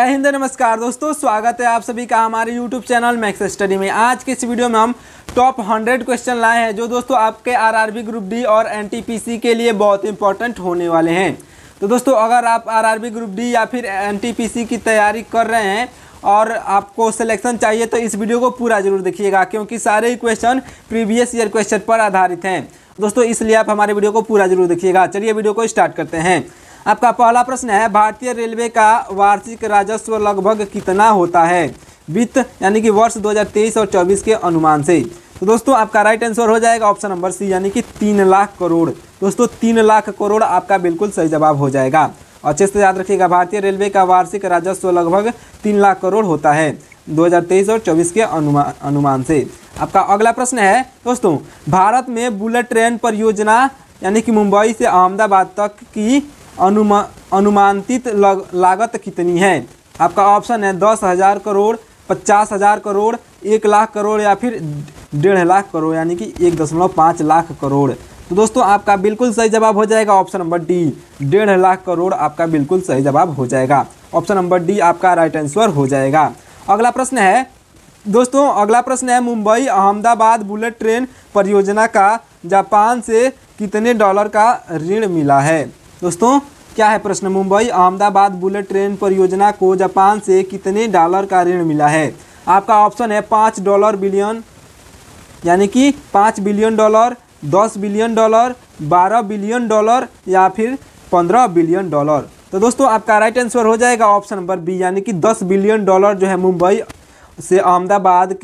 जय हिंद, नमस्कार दोस्तों, स्वागत है आप सभी का हमारे YouTube चैनल मैक्स स्टडी में। आज के इस वीडियो में हम टॉप 100 क्वेश्चन लाए हैं जो दोस्तों आपके आरआरबी ग्रुप डी और एनटीपीसी के लिए बहुत इंपॉर्टेंट होने वाले हैं। तो दोस्तों अगर आप आरआरबी ग्रुप डी या फिर एनटीपीसी की तैयारी कर रहे हैं और आपको सिलेक्शन चाहिए तो इस वीडियो को पूरा जरूर देखिएगा, क्योंकि सारे ही क्वेश्चन प्रीवियस ईयर क्वेश्चन पर आधारित हैं दोस्तों, इसलिए आप हमारे वीडियो को पूरा जरूर देखिएगा। चलिए वीडियो को स्टार्ट करते हैं। आपका पहला प्रश्न है, भारतीय रेलवे का वार्षिक राजस्व लगभग कितना होता है वित्त यानी कि वर्ष 2023 और 24 के अनुमान से? तो दोस्तों आपका राइट आंसर हो जाएगा ऑप्शन नंबर सी यानी कि 3 लाख करोड़। दोस्तों 3 लाख करोड़ आपका बिल्कुल सही जवाब हो जाएगा। अच्छे से याद रखिएगा, भारतीय रेलवे का वार्षिक राजस्व लगभग 3 लाख करोड़ होता है 2023 और 24 के अनुमान से। आपका अगला प्रश्न है दोस्तों, भारत में बुलेट ट्रेन परियोजना यानी कि मुंबई से अहमदाबाद तक की अनुमानित लागत कितनी है? आपका ऑप्शन है 10,000 करोड़, 50,000 करोड़, 1 लाख करोड़ या फिर 1.5 लाख करोड़ यानी कि 1.5 लाख करोड़। तो दोस्तों आपका बिल्कुल सही जवाब हो जाएगा option number D, 1.5 lakh crore आपका बिल्कुल सही जवाब हो जाएगा। ऑप्शन नंबर डी आपका राइट आंसर हो जाएगा। अगला प्रश्न है दोस्तों, अगला प्रश्न है, मुंबई अहमदाबाद बुलेट ट्रेन परियोजना का जापान से कितने डॉलर का ऋण मिला है? दोस्तों क्या है प्रश्न, मुंबई अहमदाबाद बुलेट ट्रेन परियोजना को जापान से कितने डॉलर का ऋण मिला है? आपका ऑप्शन है 5 डॉलर बिलियन यानी कि 5 billion dollar, 10 billion dollar, 12 billion dollar या फिर 15 बिलियन डॉलर। तो दोस्तों आपका राइट आंसर हो जाएगा ऑप्शन नंबर बी यानी कि 10 बिलियन डॉलर जो है मुंबई से अहमदाबाद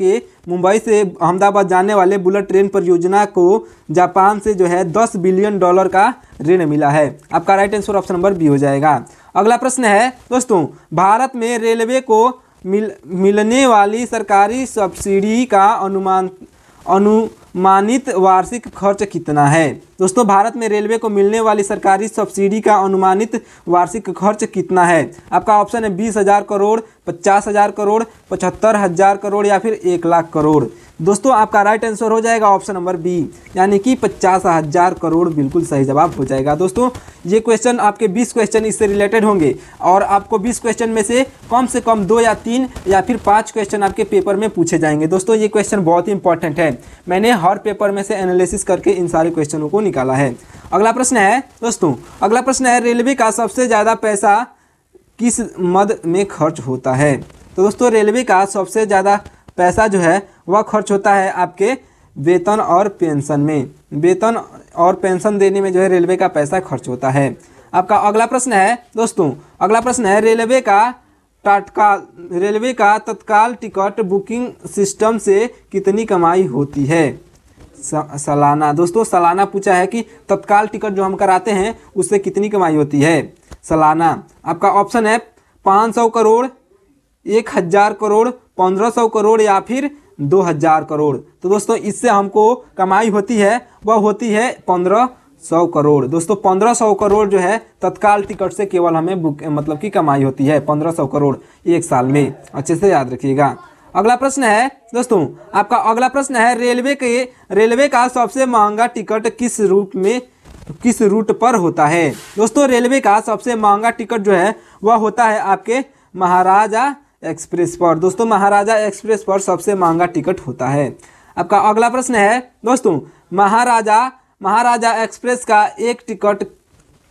जाने वाले बुलेट ट्रेन परियोजना को जापान से जो है 10 बिलियन डॉलर का ऋण मिला है। आपका right answer option number B हो जाएगा। अगला प्रश्न है दोस्तों, भारत में रेलवे को मिलने वाली सरकारी सब्सिडी का अनुमानित वार्षिक खर्च कितना है? दोस्तों भारत में रेलवे को मिलने वाली सरकारी सब्सिडी का अनुमानित वार्षिक खर्च कितना है? आपका ऑप्शन है 20,000 करोड़, 50,000 करोड़, 75,000 करोड़ या फिर 1 लाख करोड़। दोस्तों आपका राइट आंसर हो जाएगा ऑप्शन नंबर बी यानी कि 50,000 करोड़ बिल्कुल सही जवाब हो जाएगा। दोस्तों ये क्वेश्चन आपके 20 क्वेश्चन इससे रिलेटेड होंगे और आपको 20 क्वेश्चन में से कम 2 या 3 या फिर 5 क्वेश्चन आपके पेपर में पूछे जाएंगे। दोस्तों ये क्वेश्चन बहुत ही इंपॉर्टेंट है, मैंने हर पेपर में से एनालिसिस करके इन सारे क्वेश्चनों को निकाला है। अगला प्रश्न है दोस्तों, अगला प्रश्न है, रेलवे का सबसे ज़्यादा पैसा किस मद में खर्च होता है? तो दोस्तों रेलवे का सबसे ज़्यादा पैसा जो है वह खर्च होता है आपके वेतन और पेंशन में। वेतन और पेंशन देने में जो है रेलवे का पैसा खर्च होता है। आपका अगला प्रश्न है दोस्तों, अगला प्रश्न है, रेलवे का तत्काल टिकट बुकिंग सिस्टम से कितनी कमाई होती है सालाना? दोस्तों सालाना पूछा है कि तत्काल टिकट जो हम कराते हैं उससे कितनी कमाई होती है सालाना। आपका ऑप्शन है 500 करोड़, 1,000 करोड़, 1,500 करोड़ या फिर 2,000 करोड़। तो दोस्तों इससे हमको कमाई होती है वह होती है 1,500 करोड़। दोस्तों 1,500 करोड़ जो है तत्काल टिकट से केवल हमें मतलब की कमाई होती है 1,500 करोड़ एक साल में, अच्छे से याद रखिएगा। अगला प्रश्न है दोस्तों, आपका अगला प्रश्न है, रेलवे का सबसे महंगा टिकट किस रूट पर होता है? दोस्तों रेलवे का सबसे महंगा टिकट जो है वह होता है आपके महाराजा एक्सप्रेस पर। दोस्तों महाराजा एक्सप्रेस पर सबसे महंगा टिकट होता है। आपका अगला प्रश्न है दोस्तों, महाराजा एक्सप्रेस का एक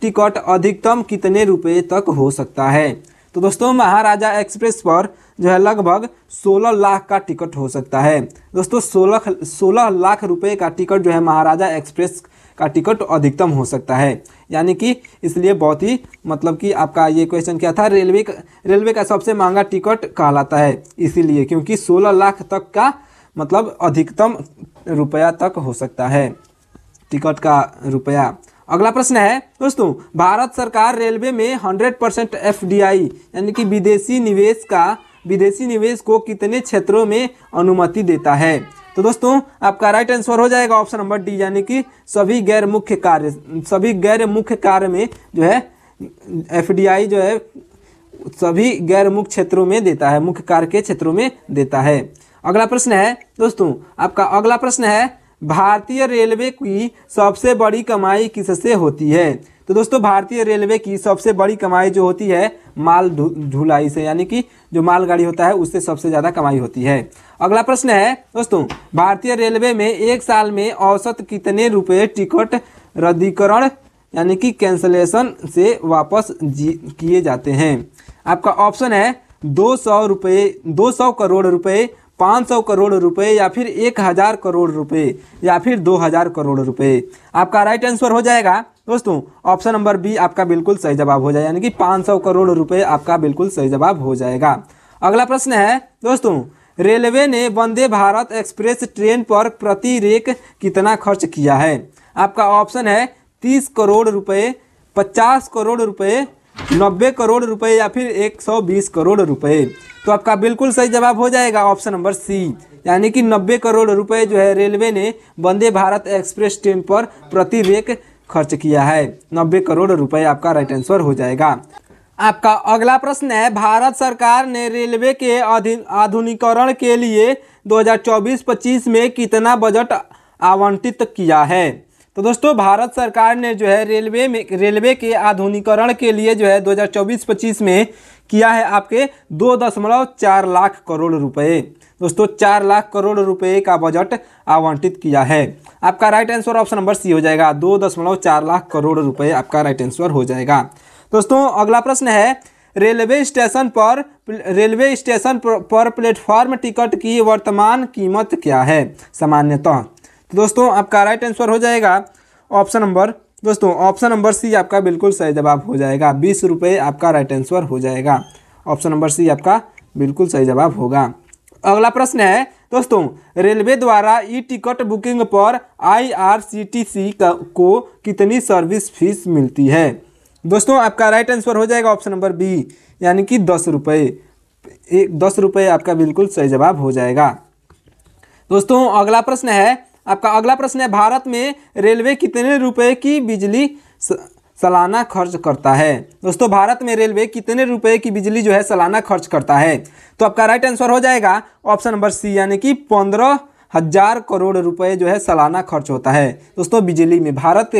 टिकट अधिकतम कितने रुपए तक हो सकता है? तो दोस्तों महाराजा एक्सप्रेस पर जो है लगभग 16 लाख का टिकट हो सकता है। दोस्तों 16 लाख रुपए का टिकट जो है महाराजा एक्सप्रेस का टिकट अधिकतम हो सकता है, यानी कि इसलिए बहुत ही मतलब कि आपका ये क्वेश्चन क्या था, रेलवे का सबसे महंगा टिकट कहलाता है इसीलिए क्योंकि 16 लाख तक का मतलब अधिकतम रुपया तक हो सकता है टिकट का रुपया। अगला प्रश्न है दोस्तों, भारत सरकार रेलवे में 100% FDI यानी कि विदेशी निवेश को कितने क्षेत्रों में अनुमति देता है? तो दोस्तों आपका राइट आंसर हो जाएगा ऑप्शन नंबर डी यानी कि सभी गैर मुख्य कार्य में जो है FDI जो है सभी गैर मुख्य क्षेत्रों में देता है, मुख्य कार्य के क्षेत्रों में देता है। अगला प्रश्न है दोस्तों, आपका अगला प्रश्न है, भारतीय रेलवे की सबसे बड़ी कमाई किससे होती है? तो दोस्तों भारतीय रेलवे की सबसे बड़ी कमाई जो होती है माल ढुलाई से, यानी कि जो मालगाड़ी होता है उससे सबसे ज़्यादा कमाई होती है। अगला प्रश्न है दोस्तों, भारतीय रेलवे में एक साल में औसत कितने रुपए टिकट रद्दीकरण यानी कि कैंसलेशन से वापस किए जाते हैं? आपका ऑप्शन है 200 रुपये, 200 करोड़ रुपए, 500 करोड़ रुपए, या फिर 1000 करोड़ रुपए, या फिर 2000 करोड़ रुपए। आपका राइट आंसर हो जाएगा दोस्तों ऑप्शन नंबर बी आपका बिल्कुल सही जवाब हो जाएगा, यानी कि 500 करोड़ रुपए आपका बिल्कुल सही जवाब हो जाएगा। अगला प्रश्न है दोस्तों, रेलवे ने वंदे भारत एक्सप्रेस ट्रेन पर प्रति रेक कितना खर्च किया है? आपका ऑप्शन है 30 करोड़ रुपए, 50 करोड़ रुपए, 90 करोड़ रुपए, या फिर 120 करोड़ रुपए। तो आपका बिल्कुल सही जवाब हो जाएगा ऑप्शन नंबर सी, यानी कि 90 करोड़ रुपए जो है रेलवे ने वंदे भारत एक्सप्रेस ट्रेन पर प्रति रेक खर्च किया है। 90 करोड़ रुपए आपका राइट आंसर हो जाएगा। आपका अगला प्रश्न है, भारत सरकार ने रेलवे के आधुनिकीकरण के लिए 2024-25 में कितना बजट आवंटित किया है? तो दोस्तों भारत सरकार ने जो है रेलवे के आधुनिकीकरण के लिए जो है 2024-25 में किया है आपके 2.4 लाख करोड़ रुपए। दोस्तों 4 लाख करोड़ रुपए का बजट आवंटित किया है। आपका right answer option number C हो जाएगा, 2.4 लाख करोड़ रुपए आपका राइट आंसर हो जाएगा। दोस्तों अगला प्रश्न है, रेलवे स्टेशन पर प्लेटफॉर्म टिकट की वर्तमान कीमत क्या है सामान्यतः? तो दोस्तों आपका राइट आंसर हो जाएगा ऑप्शन नंबर सी आपका बिल्कुल सही जवाब हो जाएगा, 20 रुपये आपका राइट आंसर हो जाएगा। ऑप्शन नंबर सी आपका बिल्कुल सही जवाब होगा। अगला प्रश्न है दोस्तों, रेलवे द्वारा ई टिकट बुकिंग पर IRCTC को कितनी सर्विस फीस मिलती है? दोस्तों आपका राइट आंसर हो जाएगा ऑप्शन नंबर बी, यानी कि 10 रुपये। 10 रुपये आपका बिल्कुल सही जवाब हो जाएगा। दोस्तों अगला प्रश्न है, भारत में रेलवे कितने रुपए की बिजली सालाना खर्च करता है? दोस्तों भारत में रेलवे कितने रुपए की बिजली जो है सालाना खर्च करता है? तो आपका राइट आंसर हो जाएगा ऑप्शन नंबर सी, यानी कि 15,000 करोड़ रुपए जो है सालाना खर्च होता है। दोस्तों बिजली में भारत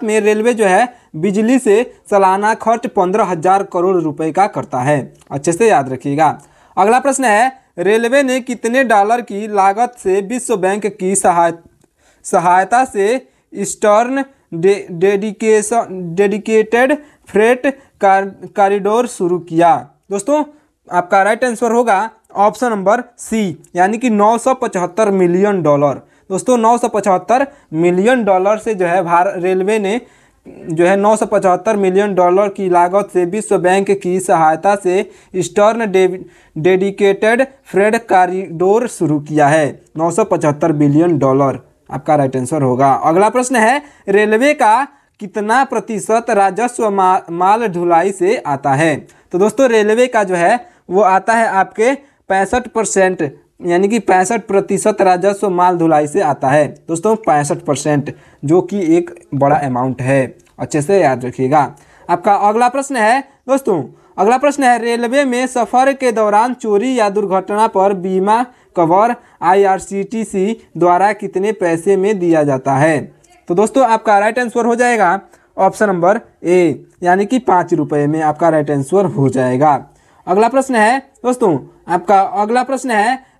में रेलवे जो है बिजली से सालाना खर्च 15,000 करोड़ रुपए का करता है। अच्छे से याद रखिएगा। अगला प्रश्न है, रेलवे ने कितने डॉलर की लागत से विश्व बैंक की सहायता से ईस्टर्न डेडिकेटेड फ्रेट कॉरिडोर शुरू किया? दोस्तों आपका राइट आंसर होगा ऑप्शन नंबर सी, यानी कि 975 मिलियन डॉलर। दोस्तों 975 मिलियन डॉलर से जो है रेलवे ने जो है 975 मिलियन डॉलर की लागत से विश्व बैंक की सहायता से ईस्टर्न डेडिकेटेड फ्रेट कॉरिडोर शुरू किया है। 975 बिलियन डॉलर आपका राइट आंसर होगा। अगला प्रश्न है, रेलवे का कितना प्रतिशत राजस्व माल ढुलाई से आता है? तो दोस्तों रेलवे का जो है वो आता है आपके 65%, यानी कि 65% राजस्व माल ढुलाई से आता है। दोस्तों 65%, जो कि एक बड़ा अमाउंट है, अच्छे से याद रखिएगा। आपका अगला प्रश्न है दोस्तों, रेलवे में सफ़र के दौरान चोरी या दुर्घटना पर बीमा कवर IRCTC द्वारा कितने पैसे में दिया जाता है? तो दोस्तों आपका राइट आंसर हो जाएगा ऑप्शन नंबर ए, यानी कि 5 रुपये में आपका राइट आंसर हो जाएगा। अगला प्रश्न है दोस्तों,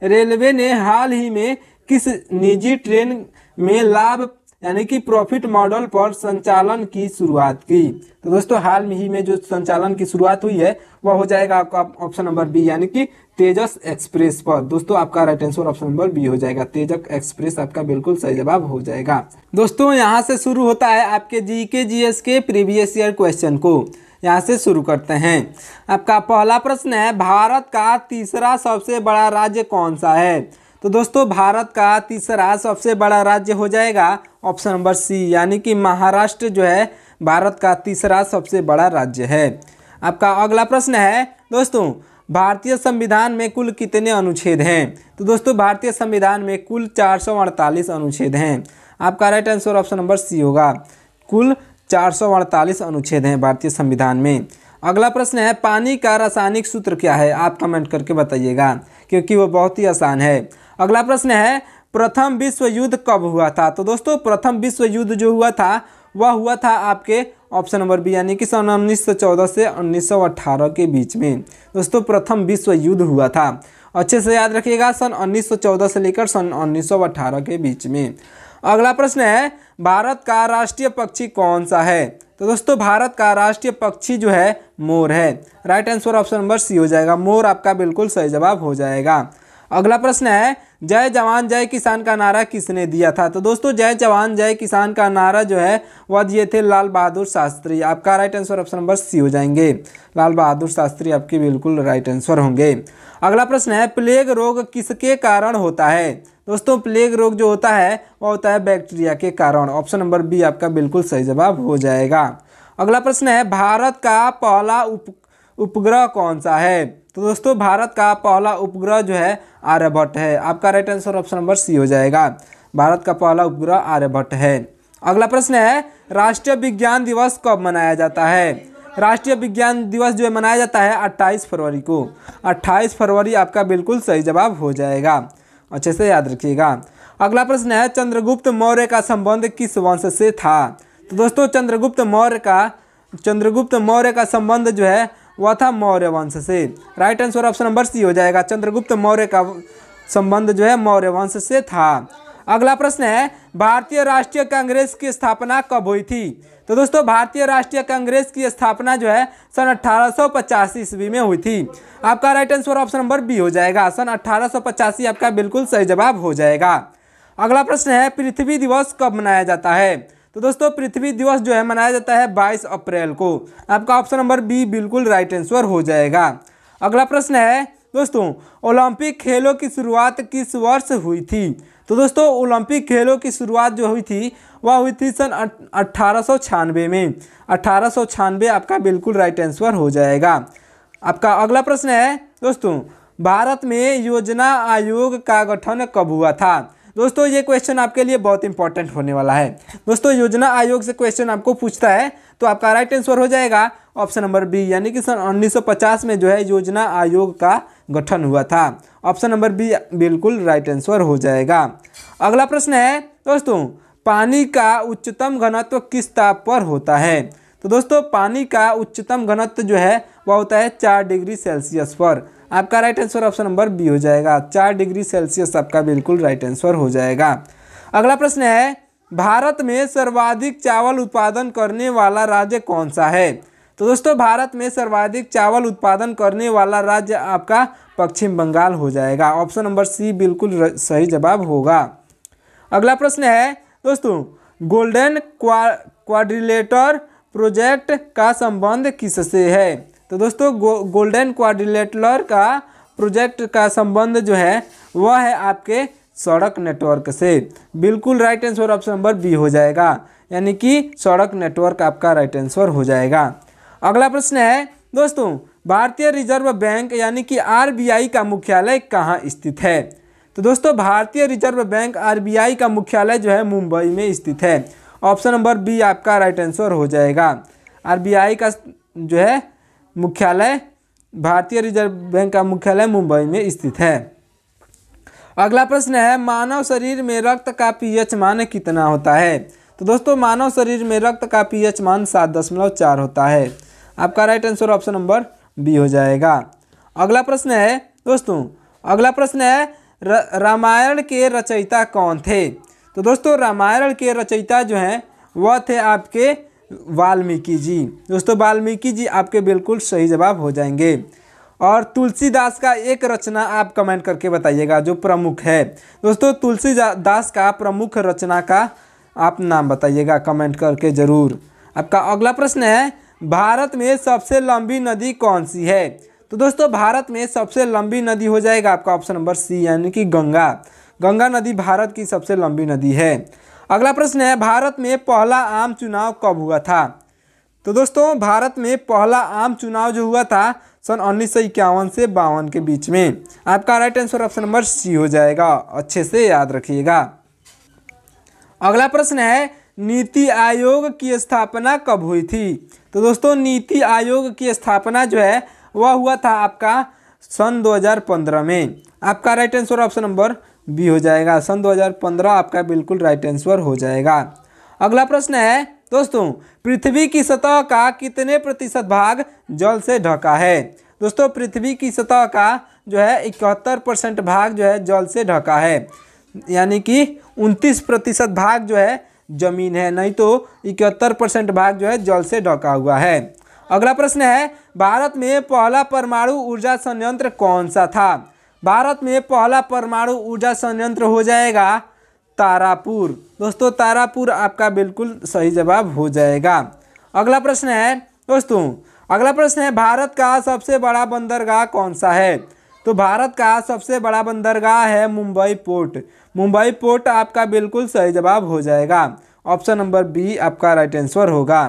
रेलवे ने हाल ही में किस निजी ट्रेन में लाभ यानी कि प्रॉफिट मॉडल पर संचालन की शुरुआत की? तो दोस्तों हाल ही में जो संचालन की शुरुआत हुई है वह हो जाएगा आपका ऑप्शन नंबर बी, यानी कि तेजस एक्सप्रेस पर। दोस्तों आपका right answer option number B हो जाएगा, तेजस एक्सप्रेस आपका बिल्कुल सही जवाब हो जाएगा। दोस्तों यहाँ से शुरू होता है आपके GK GS के प्रीवियस ईयर क्वेश्चन को। यहाँ से शुरू करते हैं। आपका पहला प्रश्न है, भारत का तीसरा सबसे बड़ा राज्य कौन सा है? तो दोस्तों भारत का तीसरा सबसे बड़ा राज्य हो जाएगा ऑप्शन नंबर सी, यानी कि महाराष्ट्र जो है भारत का तीसरा सबसे बड़ा राज्य है। आपका अगला प्रश्न है दोस्तों, भारतीय संविधान में कुल कितने अनुच्छेद हैं? तो दोस्तों भारतीय संविधान में कुल 448 अनुच्छेद हैं। आपका right answer option number C होगा, कुल 448 अनुच्छेद हैं भारतीय संविधान में। अगला प्रश्न है, पानी का रासायनिक सूत्र क्या है? आप कमेंट करके बताइएगा, क्योंकि वो बहुत ही आसान है। अगला प्रश्न है, प्रथम विश्व युद्ध कब हुआ था? तो दोस्तों प्रथम विश्व युद्ध जो हुआ था वह हुआ था आपके ऑप्शन नंबर बी यानी कि सन 1914 से 1918 के बीच में दोस्तों प्रथम विश्व युद्ध हुआ था। अच्छे से याद रखिएगा, सन 1914 से लेकर सन 1918 के बीच में। अगला प्रश्न है, भारत का राष्ट्रीय पक्षी कौन सा है? तो दोस्तों भारत का राष्ट्रीय पक्षी जो है मोर है। Right answer option number C हो जाएगा, मोर आपका बिल्कुल सही जवाब हो जाएगा। अगला प्रश्न है, जय जवान जय किसान का नारा किसने दिया था? तो दोस्तों जय जवान जय किसान का नारा जो है वह दिए थे लाल बहादुर शास्त्री। आपका right answer option number C हो जाएंगे, लाल बहादुर शास्त्री आपके बिल्कुल राइट आंसर होंगे। अगला प्रश्न है, प्लेग रोग किसके कारण होता है? दोस्तों प्लेग रोग जो होता है वह होता है बैक्टीरिया के कारण। ऑप्शन नंबर बी आपका बिल्कुल सही जवाब हो जाएगा। अगला प्रश्न है, भारत का पहला उपग्रह कौन सा है? तो दोस्तों भारत का पहला उपग्रह जो है आर्यभट्ट है। आपका right answer option number C हो जाएगा, भारत का पहला उपग्रह आर्यभट्ट है। अगला प्रश्न है, राष्ट्रीय विज्ञान दिवस कब मनाया जाता है? राष्ट्रीय विज्ञान दिवस जो है मनाया जाता है 28 फरवरी को। 28 फरवरी आपका बिल्कुल सही जवाब हो जाएगा, अच्छे से याद रखिएगा। अगला प्रश्न है, चंद्रगुप्त मौर्य का संबंध किस वंश से था? तो दोस्तों चंद्रगुप्त मौर्य का संबंध जो है वह था मौर्य वंश से। Right answer option number C हो जाएगा, चंद्रगुप्त मौर्य का संबंध जो है मौर्य वंश से था। अगला प्रश्न है, भारतीय राष्ट्रीय कांग्रेस की स्थापना कब हुई थी? तो दोस्तों भारतीय राष्ट्रीय कांग्रेस की स्थापना जो है सन 1885 ईस्वी में हुई थी। आपका right answer option number B हो जाएगा, सन 1885 आपका बिल्कुल सही जवाब हो जाएगा। अगला प्रश्न है, पृथ्वी दिवस कब मनाया जाता है? तो दोस्तों पृथ्वी दिवस जो है मनाया जाता है 22 अप्रैल को। आपका ऑप्शन नंबर बी बिल्कुल राइट आंसर हो जाएगा। अगला प्रश्न है दोस्तों, ओलंपिक खेलों की शुरुआत किस वर्ष हुई थी? तो दोस्तों ओलंपिक खेलों की शुरुआत जो हुई थी वह हुई थी सन 1896 में। 1896 आपका बिल्कुल राइट आंसर हो जाएगा। आपका अगला प्रश्न है दोस्तों, भारत में योजना आयोग का गठन कब हुआ था? दोस्तों ये क्वेश्चन आपके लिए बहुत इंपॉर्टेंट होने वाला है। दोस्तों योजना आयोग से क्वेश्चन आपको पूछता है तो आपका राइट आंसर हो जाएगा ऑप्शन नंबर बी यानी कि सन 1950 में जो है योजना आयोग का गठन हुआ था। ऑप्शन नंबर बी बिल्कुल राइट आंसर हो जाएगा। अगला प्रश्न है दोस्तों, पानी का उच्चतम घनत्व किस ताप पर होता है? तो दोस्तों पानी का उच्चतम घनत्व जो है वह होता है 4 डिग्री सेल्सियस पर। आपका right answer option number B हो जाएगा, 4 डिग्री सेल्सियस आपका बिल्कुल राइट आंसर हो जाएगा। अगला प्रश्न है, भारत में सर्वाधिक चावल उत्पादन करने वाला राज्य कौन सा है? तो दोस्तों भारत में सर्वाधिक चावल उत्पादन करने वाला राज्य आपका पश्चिम बंगाल हो जाएगा। ऑप्शन नंबर सी बिल्कुल सही जवाब होगा। अगला प्रश्न है दोस्तों, गोल्डन क्वाड्रिलेटर प्रोजेक्ट का संबंध किससे है? तो दोस्तों गोल्डन क्वाड्रिलेटरल का प्रोजेक्ट का संबंध जो है वह है आपके सड़क नेटवर्क से। बिल्कुल right answer option number B हो जाएगा, यानी कि सड़क नेटवर्क आपका राइट आंसर हो जाएगा। अगला प्रश्न है दोस्तों, भारतीय रिजर्व बैंक यानी कि आरबीआई का मुख्यालय कहाँ स्थित है? तो दोस्तों भारतीय रिजर्व बैंक आरबीआई का मुख्यालय जो है मुंबई में स्थित है। ऑप्शन नंबर बी आपका राइट आंसर हो जाएगा। आरबीआई का जो है मुख्यालय, भारतीय रिजर्व बैंक का मुख्यालय मुंबई में स्थित है। अगला प्रश्न है, मानव शरीर में रक्त का पीएच मान कितना होता है? तो दोस्तों मानव शरीर में रक्त का पीएच मान 7.4 होता है। आपका right answer option number B हो जाएगा। अगला प्रश्न है दोस्तों, अगला प्रश्न है, रामायण के रचयिता कौन थे? तो दोस्तों रामायण के रचयिता जो हैं वह थे आपके वाल्मीकि जी। दोस्तों वाल्मीकि जी आपके बिल्कुल सही जवाब हो जाएंगे। और तुलसीदास का एक रचना आप कमेंट करके बताइएगा जो प्रमुख है। दोस्तों तुलसीदास का प्रमुख रचना का आप नाम बताइएगा कमेंट करके ज़रूर। आपका अगला प्रश्न है, भारत में सबसे लंबी नदी कौन सी है? तो दोस्तों भारत में सबसे लंबी नदी हो जाएगा आपका ऑप्शन नंबर सी यानी कि गंगा। गंगा नदी भारत की सबसे लंबी नदी है। अगला प्रश्न है, भारत में पहला आम चुनाव कब हुआ था? तो दोस्तों भारत में पहला आम चुनाव जो हुआ था सन 1951 से 52 के बीच में। आपका right answer option number C हो जाएगा, अच्छे से याद रखिएगा। अगला प्रश्न है, नीति आयोग की स्थापना कब हुई थी? तो दोस्तों नीति आयोग की स्थापना जो है वह हुआ था आपका सन 2015 में। आपका right answer option number B हो जाएगा, सन 2015 आपका बिल्कुल राइट आंसर हो जाएगा। अगला प्रश्न है दोस्तों, पृथ्वी की सतह का कितने प्रतिशत भाग जल से ढका है। दोस्तों पृथ्वी की सतह का जो है 71% भाग जो है जल से ढका है, यानी कि 29% भाग जो है जमीन है, नहीं तो 71% भाग जो है जल से ढका हुआ है। अगला प्रश्न है, भारत में पहला परमाणु ऊर्जा संयंत्र कौन सा था। भारत में पहला परमाणु ऊर्जा संयंत्र हो जाएगा तारापुर। दोस्तों तारापुर आपका बिल्कुल सही जवाब हो जाएगा। अगला प्रश्न है दोस्तों, अगला प्रश्न है, भारत का सबसे बड़ा बंदरगाह कौन सा है। तो भारत का सबसे बड़ा बंदरगाह है मुंबई पोर्ट। मुंबई पोर्ट आपका बिल्कुल सही जवाब हो जाएगा, ऑप्शन नंबर बी आपका राइट आंसर होगा।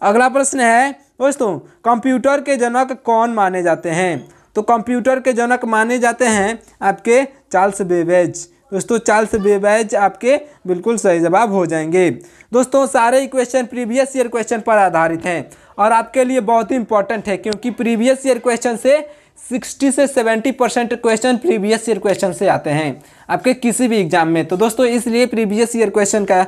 अगला प्रश्न है दोस्तों, कंप्यूटर के जनक कौन माने जाते हैं। तो कंप्यूटर के जनक माने जाते हैं आपके चार्ल्स बेबेज। दोस्तों चार्ल्स बेबेज आपके बिल्कुल सही जवाब हो जाएंगे। दोस्तों सारे क्वेश्चन प्रीवियस ईयर क्वेश्चन पर आधारित हैं और आपके लिए बहुत ही इंपॉर्टेंट है, क्योंकि प्रीवियस ईयर क्वेश्चन से 60 से 70% क्वेश्चन प्रीवियस ईयर क्वेश्चन से आते हैं आपके किसी भी एग्जाम में। तो दोस्तों इसलिए प्रीवियस ईयर क्वेश्चन का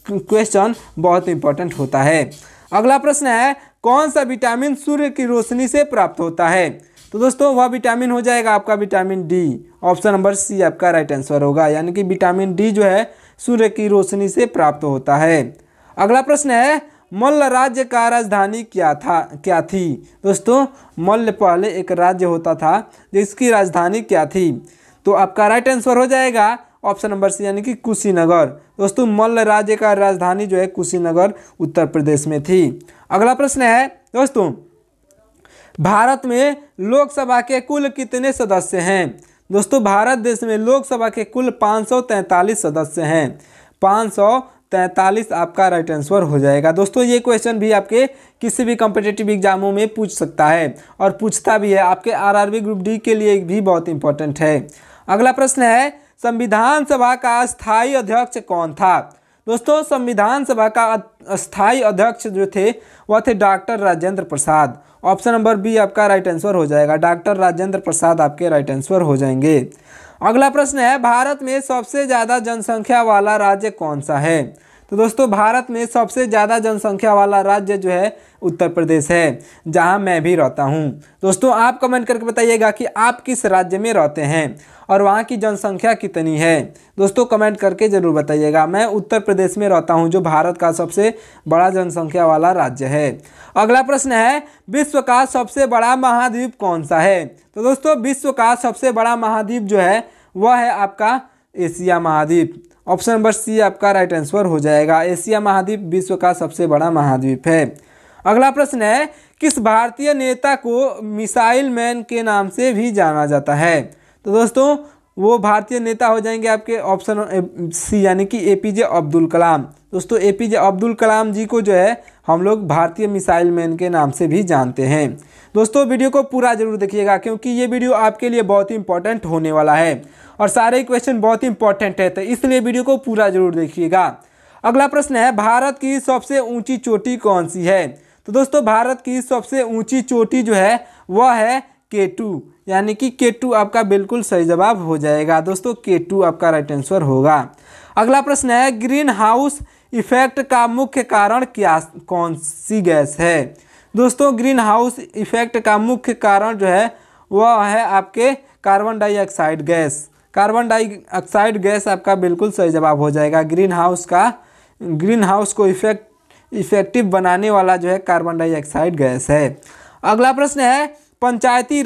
क्वेश्चन बहुत इंपॉर्टेंट होता है। अगला प्रश्न है, कौन सा विटामिन सूर्य की रोशनी से प्राप्त होता है। तो दोस्तों वह विटामिन हो जाएगा आपका vitamin D, option number C आपका राइट आंसर होगा, यानी कि विटामिन डी जो है सूर्य की रोशनी से प्राप्त होता है। अगला प्रश्न है, मल्ल राज्य का राजधानी क्या थी। दोस्तों मल्ल पहले एक राज्य होता था जिसकी राजधानी क्या थी। तो आपका राइट आंसर हो जाएगा ऑप्शन नंबर सी, यानी कि कुशीनगर। दोस्तों मल्ल राज्य का राजधानी जो है कुशीनगर उत्तर प्रदेश में थी। अगला प्रश्न है दोस्तों, भारत में लोकसभा के कुल कितने सदस्य हैं। दोस्तों भारत देश में लोकसभा के कुल 543 सदस्य हैं, 543 आपका राइट आंसर हो जाएगा। दोस्तों ये क्वेश्चन भी आपके किसी भी कॉम्पिटिटिव एग्जामों में पूछ सकता है और पूछता भी है, आपके आरआरबी ग्रुप डी के लिए भी बहुत इंपॉर्टेंट है। अगला प्रश्न है, संविधान सभा का स्थायी अध्यक्ष कौन था। दोस्तों संविधान सभा का स्थायी अध्यक्ष जो थे वह थे doctor Rajendra Prasad, option number B आपका राइट आंसर हो जाएगा, डॉक्टर राजेंद्र प्रसाद आपके राइट आंसर हो जाएंगे। अगला प्रश्न है, भारत में सबसे ज़्यादा जनसंख्या वाला राज्य कौन सा है। तो दोस्तों भारत में सबसे ज़्यादा जनसंख्या वाला राज्य जो है उत्तर प्रदेश है, जहां मैं भी रहता हूं। दोस्तों आप कमेंट करके बताइएगा कि आप किस राज्य में रहते हैं और वहां की जनसंख्या कितनी है। दोस्तों कमेंट करके ज़रूर बताइएगा। मैं उत्तर प्रदेश में रहता हूं, जो भारत का सबसे बड़ा जनसंख्या वाला राज्य है। अगला प्रश्न है, विश्व का सबसे बड़ा महाद्वीप कौन सा है। तो दोस्तों विश्व का सबसे बड़ा महाद्वीप जो है वह है आपका एशिया महाद्वीप, ऑप्शन नंबर सी आपका राइट आंसर हो जाएगा। एशिया महाद्वीप विश्व का सबसे बड़ा महाद्वीप है। अगला प्रश्न है, किस भारतीय नेता को मिसाइल मैन के नाम से भी जाना जाता है। तो दोस्तों वो भारतीय नेता हो जाएंगे आपके ऑप्शन सी, यानी कि एपीजे अब्दुल कलाम। दोस्तों एपीजे अब्दुल कलाम जी को जो है हम लोग भारतीय मिसाइल मैन के नाम से भी जानते हैं। दोस्तों वीडियो को पूरा जरूर देखिएगा, क्योंकि ये वीडियो आपके लिए बहुत ही इंपॉर्टेंट होने वाला है और सारे क्वेश्चन बहुत ही इंपॉर्टेंट है, तो इसलिए वीडियो को पूरा जरूर देखिएगा। अगला प्रश्न है, भारत की सबसे ऊंची चोटी कौन सी है। तो दोस्तों भारत की सबसे ऊंची चोटी जो है वह है K2, यानी कि K2 आपका बिल्कुल सही जवाब हो जाएगा। दोस्तों K2 आपका राइट आंसर होगा। अगला प्रश्न है, ग्रीन हाउस इफेक्ट का मुख्य कारण कौन सी गैस है। दोस्तों ग्रीन हाउस इफेक्ट का मुख्य कारण जो है वह है आपके carbon dioxide gas. Carbon dioxide gas आपका बिल्कुल सही जवाब हो जाएगा। ग्रीन हाउस को इफेक्टिव बनाने वाला जो है कार्बन डाइऑक्साइड गैस है। अगला प्रश्न है, पंचायती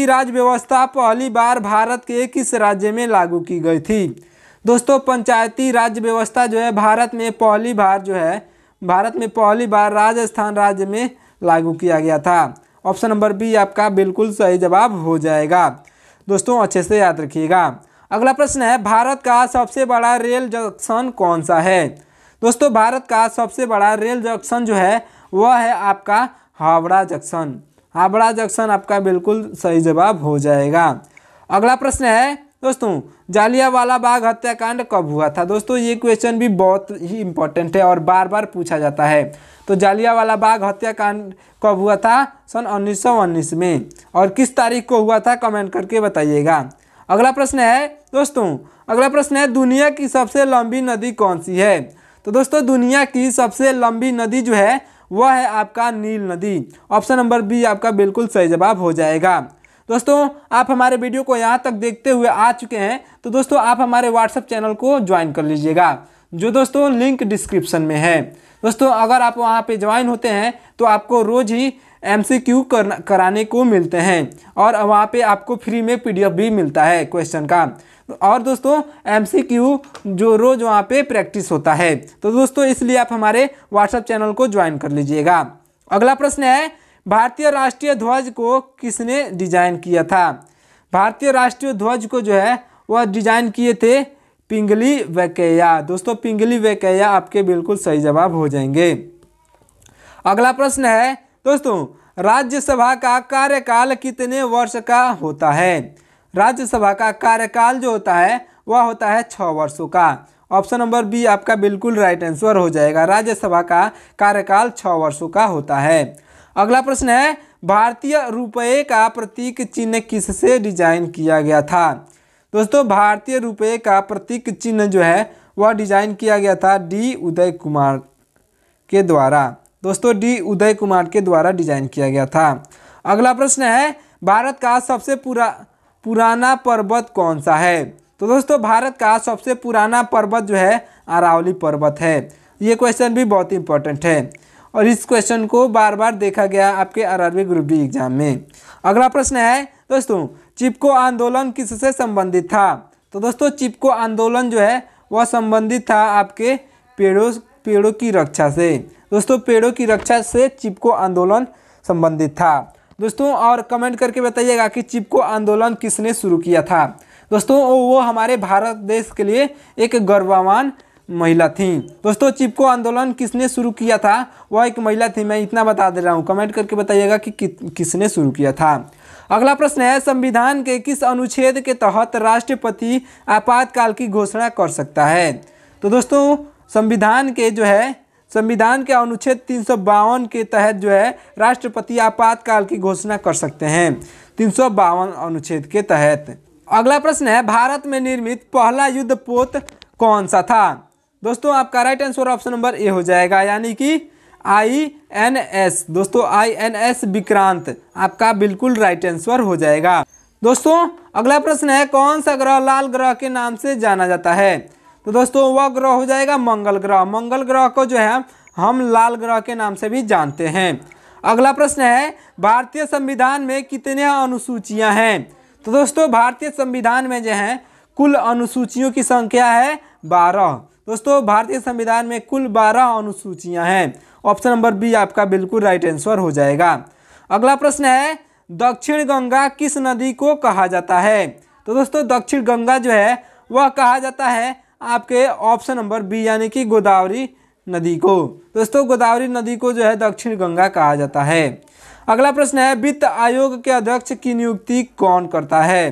राज व्यवस्था पहली बार भारत के किस राज्य में लागू की गई थी। दोस्तों पंचायती राज व्यवस्था जो है भारत में पहली बार राजस्थान राज्य में लागू किया गया था। ऑप्शन नंबर बी आपका बिल्कुल सही जवाब हो जाएगा। दोस्तों अच्छे से याद रखिएगा। अगला प्रश्न है, भारत का सबसे बड़ा रेल जंक्शन कौन सा है। दोस्तों भारत का सबसे बड़ा रेल जंक्शन जो है वह है आपका हावड़ा जंक्शन। हावड़ा जंक्शन आपका बिल्कुल सही जवाब हो जाएगा। अगला प्रश्न है दोस्तों, जालियांवाला बाग हत्याकांड कब हुआ था। दोस्तों ये क्वेश्चन भी बहुत ही इंपॉर्टेंट है और बार बार पूछा जाता है। तो जालियांवाला बाग हत्याकांड कब हुआ था, सन 1919 में, और किस तारीख को हुआ था कमेंट करके बताइएगा। अगला प्रश्न है दोस्तों अगला प्रश्न है, दुनिया की सबसे लंबी नदी कौन सी है? तो दोस्तों दुनिया की सबसे लंबी नदी जो है वह है आपका नील नदी। ऑप्शन नंबर बी आपका बिल्कुल सही जवाब हो जाएगा। दोस्तों आप हमारे वीडियो को यहाँ तक देखते हुए आ चुके हैं तो दोस्तों आप हमारे व्हाट्सएप चैनल को ज्वाइन कर लीजिएगा, जो दोस्तों लिंक डिस्क्रिप्शन में है। दोस्तों अगर आप वहाँ पे ज्वाइन होते हैं तो आपको रोज़ ही MCQ कराने को मिलते हैं और वहाँ पे आपको फ्री में PDF भी मिलता है क्वेश्चन का। और दोस्तों MCQ जो रोज़ वहाँ पे प्रैक्टिस होता है, तो दोस्तों इसलिए आप हमारे व्हाट्सएप चैनल को ज्वाइन कर लीजिएगा। अगला प्रश्न है, भारतीय राष्ट्रीय ध्वज को किसने डिजाइन किया था? भारतीय राष्ट्रीय ध्वज को जो है वह डिजाइन किए थे पिंगली वेंकैया। दोस्तों पिंगली वेंकैया आपके बिल्कुल सही जवाब हो जाएंगे। अगला प्रश्न है दोस्तों, राज्यसभा का कार्यकाल कितने वर्ष का होता है? राज्यसभा का कार्यकाल जो होता है वह होता है 6 वर्षों का। ऑप्शन नंबर बी आपका बिल्कुल राइट आंसर हो जाएगा। राज्यसभा का कार्यकाल 6 वर्षों का होता है। अगला प्रश्न है, भारतीय रुपये का प्रतीक चिन्ह किससे डिजाइन किया गया था? दोस्तों भारतीय रुपये का प्रतीक चिन्ह जो है वह डिजाइन किया गया था डी उदय कुमार के द्वारा। दोस्तों डी उदय कुमार के द्वारा डिजाइन किया गया था। अगला प्रश्न है, भारत का सबसे पुराना पर्वत कौन सा है? तो दोस्तों भारत का सबसे पुराना पर्वत जो है अरावली पर्वत है। ये क्वेश्चन भी बहुत इंपॉर्टेंट है और इस क्वेश्चन को बार बार देखा गया आपके आरआरबी ग्रुप डी एग्जाम में। अगला प्रश्न है दोस्तों, चिपको आंदोलन किससे संबंधित था? तो दोस्तों चिपको आंदोलन जो है वह संबंधित था आपके पेड़ों की रक्षा से। दोस्तों पेड़ों की रक्षा से चिपको आंदोलन संबंधित था। दोस्तों और कमेंट करके बताइएगा कि चिपको आंदोलन किसने शुरू किया था? दोस्तों वो हमारे भारत देश के लिए एक गौरववान महिला थी। दोस्तों चिपको आंदोलन किसने शुरू किया था? वह एक महिला थी, मैं इतना बता दे रहा हूँ। कमेंट करके बताइएगा कि किसने शुरू किया था। अगला प्रश्न है, संविधान के किस अनुच्छेद के तहत राष्ट्रपति आपातकाल की घोषणा कर सकता है? तो दोस्तों संविधान के अनुच्छेद 352 के तहत जो है राष्ट्रपति आपातकाल की घोषणा कर सकते हैं, 352 अनुच्छेद के तहत। अगला प्रश्न है, भारत में निर्मित पहला युद्धपोत कौन सा था? दोस्तों आपका right answer option number A हो जाएगा, यानी कि INS। दोस्तों INS विक्रांत आपका बिल्कुल राइट आंसर हो जाएगा। दोस्तों अगला प्रश्न है, कौन सा ग्रह लाल ग्रह के नाम से जाना जाता है? तो दोस्तों वह ग्रह हो जाएगा मंगल ग्रह। मंगल ग्रह को जो है हम लाल ग्रह के नाम से भी जानते हैं। अगला प्रश्न है, भारतीय संविधान में कितने अनुसूचियां हैं? तो दोस्तों भारतीय संविधान में जो है कुल अनुसूचियों की संख्या है 12। दोस्तों भारतीय संविधान में कुल 12 अनुसूचियां हैं। ऑप्शन नंबर बी आपका बिल्कुल राइट आंसर हो जाएगा। अगला प्रश्न है, दक्षिण गंगा किस नदी को कहा जाता है? तो दोस्तों दक्षिण गंगा जो है वह कहा जाता है आपके ऑप्शन नंबर बी, यानी कि गोदावरी नदी को। दोस्तों गोदावरी नदी को जो है दक्षिण गंगा कहा जाता है। अगला प्रश्न है, वित्त आयोग के अध्यक्ष की नियुक्ति कौन करता है?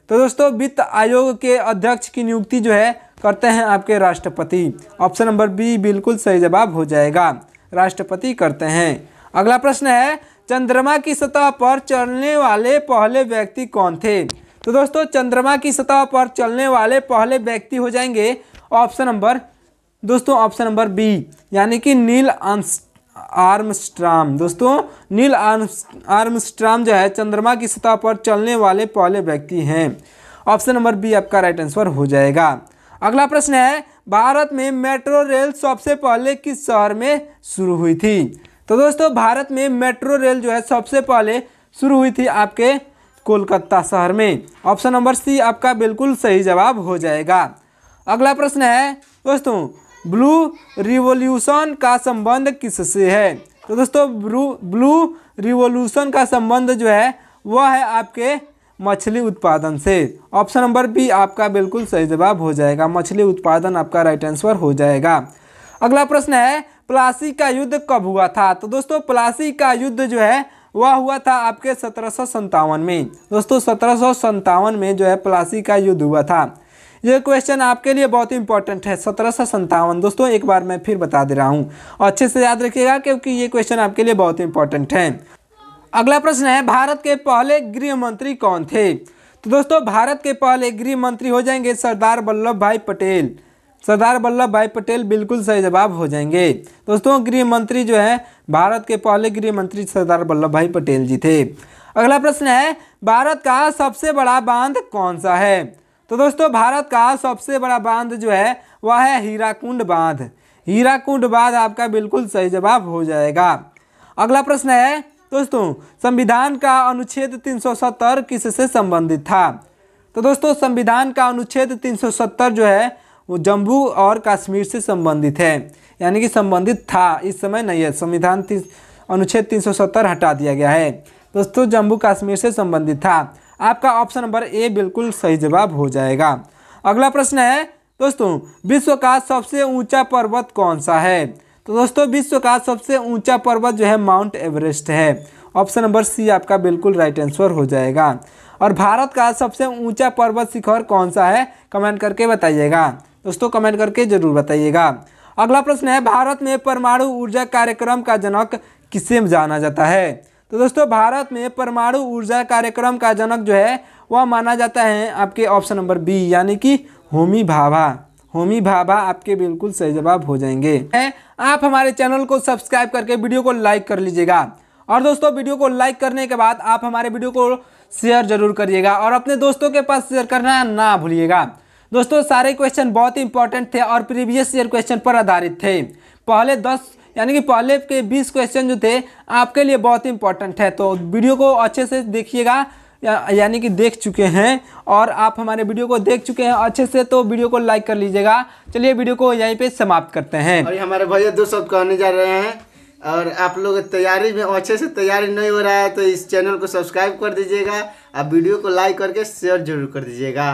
तो दोस्तों वित्त आयोग के अध्यक्ष की नियुक्ति जो है करते हैं आपके राष्ट्रपति। ऑप्शन नंबर बी बिल्कुल सही जवाब हो जाएगा, राष्ट्रपति करते हैं। अगला प्रश्न है, चंद्रमा की सतह पर चलने वाले पहले व्यक्ति कौन थे? तो दोस्तों चंद्रमा की सतह पर चलने वाले पहले व्यक्ति हो जाएंगे ऑप्शन नंबर बी, यानी कि नील आर्मस्ट्रांग। दोस्तों नील आर्मस्ट्रांग जो है चंद्रमा की सतह पर चलने वाले पहले व्यक्ति हैं। ऑप्शन नंबर बी आपका राइट आंसर हो जाएगा। अगला प्रश्न है, भारत में मेट्रो रेल सबसे पहले किस शहर में शुरू हुई थी? तो दोस्तों भारत में मेट्रो रेल जो है सबसे पहले शुरू हुई थी आपके कोलकाता शहर में। ऑप्शन नंबर सी आपका बिल्कुल सही जवाब हो जाएगा। अगला प्रश्न है दोस्तों, ब्लू रिवॉल्यूशन का संबंध किससे है? तो दोस्तों ब्लू रिवॉल्यूशन का संबंध जो है वह है आपके मछली उत्पादन से। ऑप्शन नंबर बी आपका बिल्कुल सही जवाब हो जाएगा, मछली उत्पादन आपका राइट आंसर हो जाएगा। अगला प्रश्न है, प्लासी का युद्ध कब हुआ था? तो दोस्तों प्लासी का युद्ध जो है वह हुआ था आपके 1757 में। दोस्तों 1757 में जो है प्लासी का युद्ध हुआ था। ये क्वेश्चन आपके लिए बहुत इंपॉर्टेंट है, 1757। दोस्तों एक बार मैं फिर बता दे रहा हूँ, अच्छे से याद रखिएगा क्योंकि ये क्वेश्चन आपके लिए बहुत इंपॉर्टेंट है। अगला प्रश्न है, भारत के पहले गृह मंत्री कौन थे? तो दोस्तों भारत के पहले गृह मंत्री हो जाएंगे सरदार वल्लभ भाई पटेल। सरदार वल्लभ भाई पटेल बिल्कुल सही जवाब हो जाएंगे। दोस्तों गृह मंत्री जो है भारत के पहले गृह मंत्री सरदार वल्लभ भाई पटेल जी थे। अगला प्रश्न है भारत का सबसे बड़ा बांध कौन सा है। तो दोस्तों भारत का सबसे बड़ा बांध जो है वह है हीराकुंड बांध। हीराकुंड बांध आपका बिल्कुल सही जवाब हो जाएगा। अगला प्रश्न है दोस्तों संविधान का अनुच्छेद 370 किससे संबंधित था। तो दोस्तों संविधान का अनुच्छेद 370 जो है वो जम्मू और कश्मीर से संबंधित है, यानी कि संबंधित था, इस समय नहीं है। संविधान अनुच्छेद 370 हटा दिया गया है। दोस्तों जम्मू कश्मीर से संबंधित था। आपका ऑप्शन नंबर ए बिल्कुल सही जवाब हो जाएगा। अगला प्रश्न है दोस्तों विश्व का सबसे ऊंचा पर्वत कौन सा है। तो दोस्तों विश्व का सबसे ऊंचा पर्वत जो है माउंट एवरेस्ट है। ऑप्शन नंबर सी आपका बिल्कुल राइट आंसर हो जाएगा। और भारत का सबसे ऊंचा पर्वत शिखर कौन सा है, कमेंट करके बताइएगा। दोस्तों कमेंट करके जरूर बताइएगा। अगला प्रश्न है भारत में परमाणु ऊर्जा कार्यक्रम का जनक किसे जाना जाता है। तो दोस्तों भारत में परमाणु ऊर्जा कार्यक्रम का जनक जो है वह माना जाता है आपके ऑप्शन नंबर बी, यानी कि होमी भाभा। होमी भाभा आपके बिल्कुल सही जवाब हो जाएंगे। आप हमारे चैनल को सब्सक्राइब करके वीडियो को लाइक कर लीजिएगा। और दोस्तों वीडियो को लाइक करने के बाद आप हमारे वीडियो को शेयर जरूर करिएगा और अपने दोस्तों के पास शेयर करना ना भूलिएगा। दोस्तों सारे क्वेश्चन बहुत ही इंपॉर्टेंट थे और प्रीवियस ईयर क्वेश्चन पर आधारित थे। पहले 10 यानी कि पहले के 20 क्वेश्चन जो थे आपके लिए बहुत इंपॉर्टेंट है, तो वीडियो को अच्छे से देखिएगा, यानी कि देख चुके हैं और आप हमारे वीडियो को देख चुके हैं अच्छे से, तो वीडियो को लाइक कर लीजिएगा। चलिए वीडियो को यहीं पे समाप्त करते हैं। और हमारे भैया 2 शब्द कहने जा रहे हैं और आप लोग तैयारी में अच्छे से तैयारी नहीं हो रहा है तो इस चैनल को सब्सक्राइब कर दीजिएगा। आप वीडियो को लाइक करके शेयर जरूर कर दीजिएगा।